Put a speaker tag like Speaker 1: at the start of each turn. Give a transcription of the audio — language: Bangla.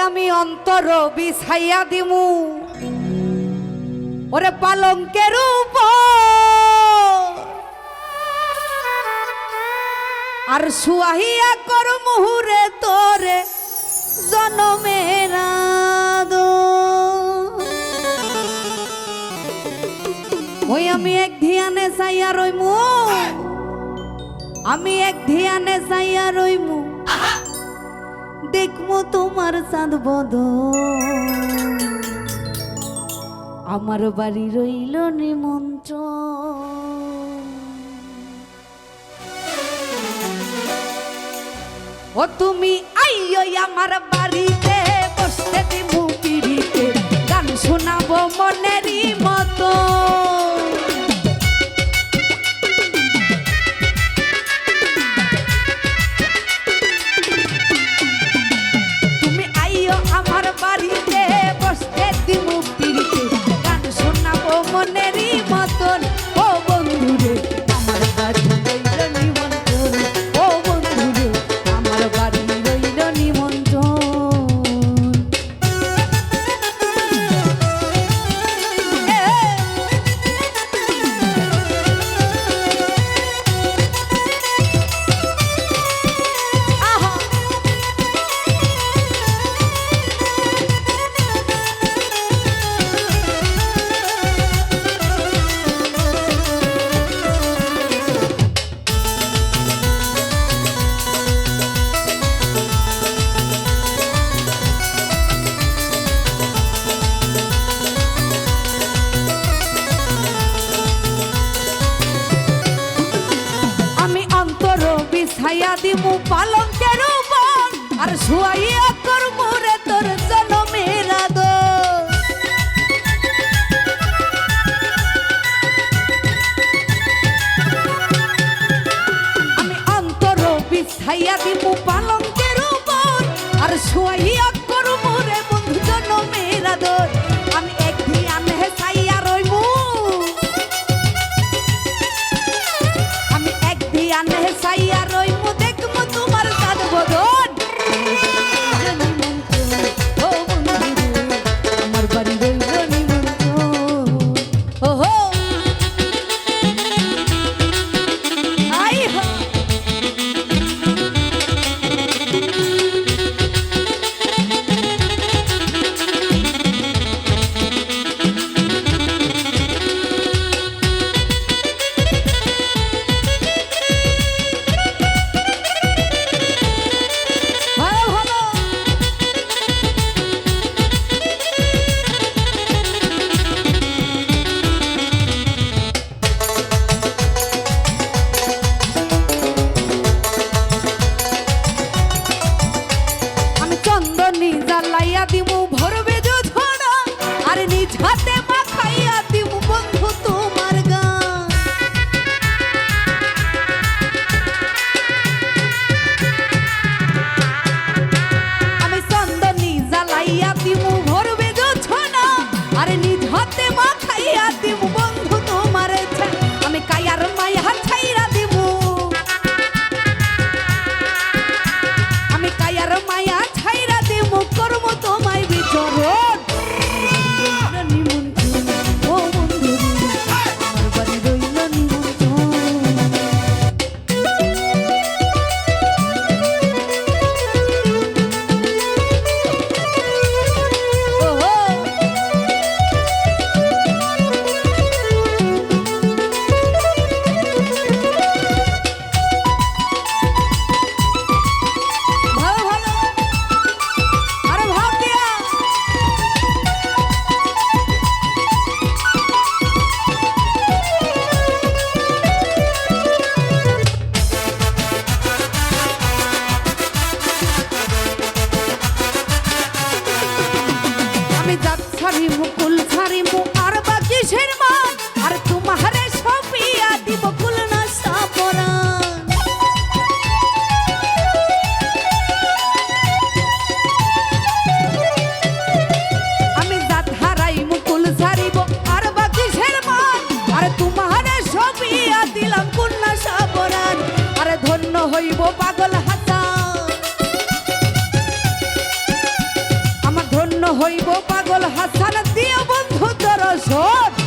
Speaker 1: আমি অন্তর বিছাইয়া দিমু ওরে পালঙ্কের উপর আর শুয়াইয়া কর মুহুরে তোরে জনমেরা দো ওই আমি এক ধিয়ানে চাইয়া রইমু আমি এক ধিয়ানে চাইয়া রইমু দেখমু তোমার চাঁদ বদন আমার বাড়ি রইল নিমন্ত্রণ ও তুমি আইয়ো আমার বাড়িতে বসতে দিমু পিড়িতে গান শোনাবো মনেরই মতো তুমি আইয়ো আমার বাড়িতে বসতে দিমু পিড়িতে গান শোনাবো মনেরই মতন ও বন্ধুরে আমার বাড়ি রইল নিমন্ত্রণ ও বন্ধুরে আমার বাড়ি রইল নিমন্ত্রণ বিছাইয়া দিমু পালঙ্কের উপর আর শুয়াইয়া করমু রে তোর জনমের আদর আমি অন্তর বিছাইয়া দিমু পালঙ্কের উপর আর শুয়াইয়া করমু রে বন্ধু জনমের আদর আমি এক ধিয়ানে চাইয়া রইমু আমি এক ধিয়ানে চাইয়া রইমু দেখমু তোমার চাঁদ বদন ও বন্ধু আমার বাড়ি রইল নিমন্ত্রণ ওহো আই হো জ্বালাইয়া দিমু ভরবে যোধনা আর নিজ হাতে মাখাইয়া দিমু বন্ধু তোমার গান আমি চন্দনী জ্বালাইয়া দিমু ভরবে যোধনা আর নিজ হাতে মাখাইয়া দিমু বন্ধু তোমার আমি কায়ার মায়া ছাইরা দিমু আমি কায়ার মায়া ছাইরা দিমু করমু তোমায় বিচরণ নিমন্ত্রণ ও বন্ধু আমার বাড়ি রইল নিমন্ত্রণ ওহো ভালো ভালো আরে ভাব দিয়া আমি জাত ছাড়ি মুকুল ছাড়ি মু আর বাকি সের মান আর তোমারে সপিয়া দিব কুল না সাপরান আমি জাত হারাই মুকুল ছাড়িব আর বাকি সের মান আর তোমারে সপিয়া দিলাম কুল না সাপরান আরে ধন্য হইব পাগল হাতা হইব পাগল হাসান দিও বন্ধু দর্শন